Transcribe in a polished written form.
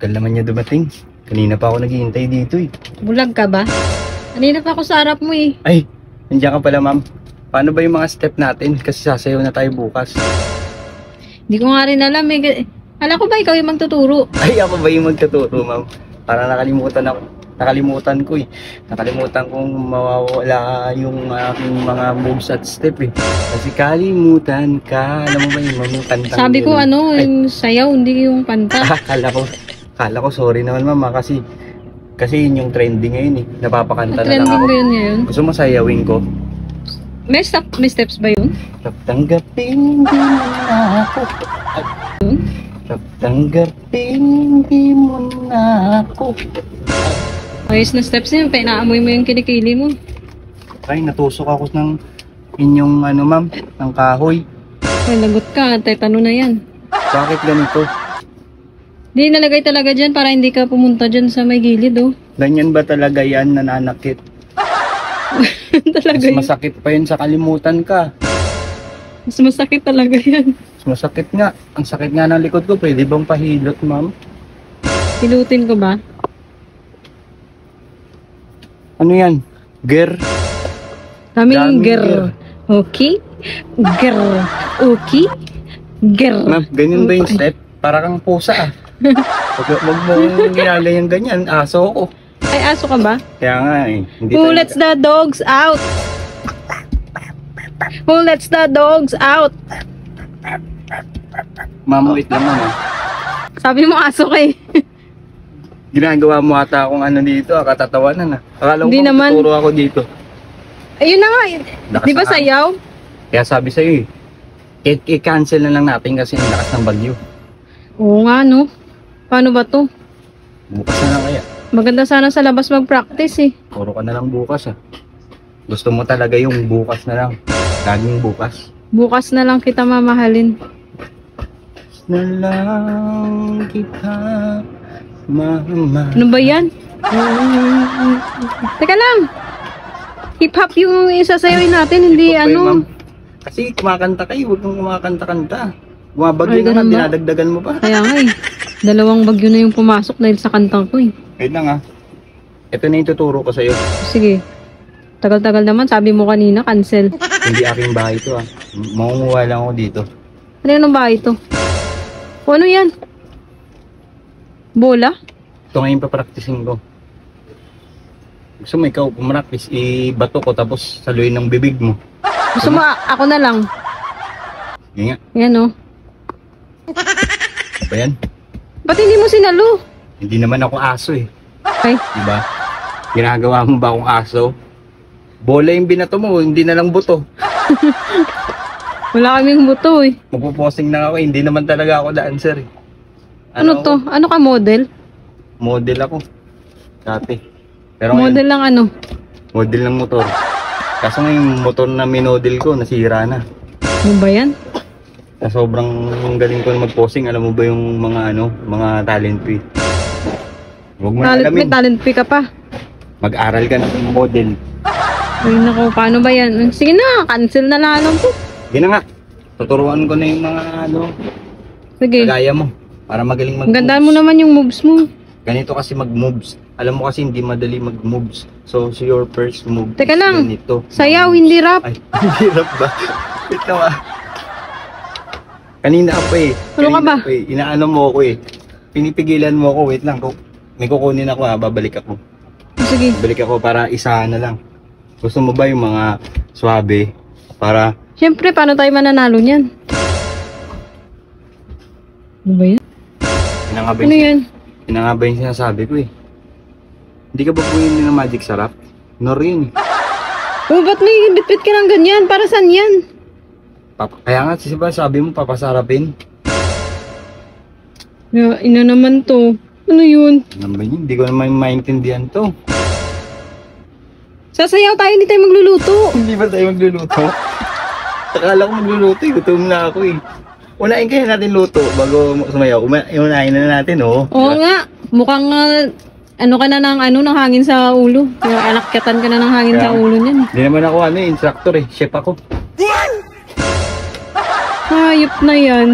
Tagal naman niya dumating. Kanina pa ako naghihintay dito eh. Bulag ka ba? Kanina pa ako sa harap mo eh. Ay, nandiyan ka pala ma'am. Paano ba yung mga step natin? Kasi sasayaw na tayo bukas. Hindi ko nga rin alam eh. Alam ko ba ikaw yung magtuturo? Ay, ako ba yung magtuturo ma'am? Parang nakalimutan ako. Nakalimutan ko eh. Nakalimutan kong mawawala yung aking mga moves at step eh. Kasi kalimutan ka. Alam mo ba yung mga kantang Sabi ko yun? ano, Ay. yung sayaw, hindi yung kanta. Kala ko sorry naman mama kasi yun yung trending ngayon eh. Napapakanta na lang Trending ako. ba yun ngayon? Gusto mo sayawin ko? May steps ba yun? Tanggapin di mo na ako. Yun? Tanggapin di mo na ako. Ayos na steps yun, pinaamoy mo yung kilikili mo. Ay, natusok ako ng inyong ano ma'am, ng kahoy. Ay, lagot ka, tetano na yan. Bakit ganito? Di nalagay talaga dyan para hindi ka pumunta dyan sa may gilid oh. Ganyan ba talaga yan nananakit? Talaga Mas yun. masakit pa yun sa kalimutan ka. Mas masakit talaga yan. Mas masakit nga. Ang sakit nga ng likod ko. Pwede bang pahilot ma'am? Pilutin ko ba? Ano yan? Ger? Daming Daming ger. Okay? Ger. Okay? Ger. Ma'am, ganyan ba yung step? Para kang pusa ah. Wag mo ginagayan ganyan. Aso ko. Ay, aso ka ba? Kaya nga eh. Hindi Who tayo- lets the dogs out? Who lets the dogs out? Ma'am, wait lang ma'am. Sabi mo aso ka eh. Ginagawa mo ata akong ano dito, katatawanan ah. Akala ko Hindi naman. tuturo ako dito. Ayun na nga. Lakas Di ba na- sayaw? Kaya sabi sa'yo eh, i-cancel na lang natin kasi ang lakas ng bagyo. Oo nga no. Paano ba to? Bukas na lang kaya. Maganda sana sa labas mag-practice eh. Puro ka na lang bukas ah. Gusto mo talaga yung bukas na lang. Laging bukas. Bukas na lang kita mamahalin. Na lang kita mamahal. Ano ba yan? Teka lang. Hip-hop yung isasayawin natin, hindi Ito pa yun, ma'am. ano. Kasi kumakanta kayo, huwag mong kumakanta-kanta. Bumabagyo Ay, na nga, ganun ba? dinadagdagan mo pa. Kaya nga eh. Dalawang bagyo na yung pumasok dahil sa kantang ko eh. Wait lang ah. Ito na yung tuturo ko sa'yo. Sige. Tagal-tagal naman, sabi mo kanina, cancel. Hindi aking bahay ito ah. Mangunguha lang ako dito. Ano yung bahay ito? O ano yan? Bola? Ito ngayon pa-practicing ko. Gusto mo ikaw pumaraktis, ibato ko tapos saluin ng bibig mo. Gusto mo ako na lang? Yan nga. Yan o. Ano ba yan? Ba't hindi mo sinalo? Hindi naman ako aso eh. Ay, Diba? Ginagawa mo ba akong aso? Bola yung binato mo, hindi na lang buto. wala kaming buto eh. Magpo-posing na ako, hindi naman talaga ako dancer eh. Ano to? Ano ka model? Model ako. Dati. Pero ngayon, Model lang ano? model ng motor. Kaso ngayon, motor na minodel ko, nasira na. Ano ba yan? Sa sobrang galing ko na mag-posing, alam mo ba yung mga ano, mga talent fee? Huwag mo na May alamin. talent fee ka pa. Mag-aral ka ng model. Ay nako, paano ba yan? Sige na, cancel na lang po. Yun na nga. Tuturuan ko na yung mga ano, Sige. kagaya mo. Para magaling Ang ganda mo naman yung moves mo. Ganito kasi mag-moves. Alam mo kasi hindi madali mag-moves. So your first move Teka is lang. ganito. Sayaw, hindi rap. Ay, hirap ba? Wait lang ah. Kanina pa eh. Ano ka Kanina ba? pa eh. Inaano mo ako eh. Pinipigilan mo ako. Wait lang. May kukunin ako ha. Babalik ako. Sige. Babalik ako para isa na lang. Gusto mo ba yung mga swabe? Para Siyempre, paano tayo mananalo niyan? Ano ba yan? inangabay Ano yan? Inangabay yung sinasabi ko eh. Hindi ka ba punin ng magic sarap? Nor yun eh. Oh, ba't may bitbit ka ng ganyan? Para saan yan? Kaya nga, sabi mo papasarapin. Ina naman to. Ano yun? Ano ba yun? Hindi ko naman maintindihan to. Sasayaw tayo, hindi tayo magluluto. Hindi ba tayo magluluto? Akala ko magluluto eh. Gutom na ako eh. Unahin kaya natin luto bago sumayaw. Unahin na natin oh. Oo nga. Mukhang ano ka na ng ng hangin sa ulo. Yung anakyatan ka na ng hangin sa ulo niyan. Hindi naman ako instructor eh. Chef ako. Hayop na yan.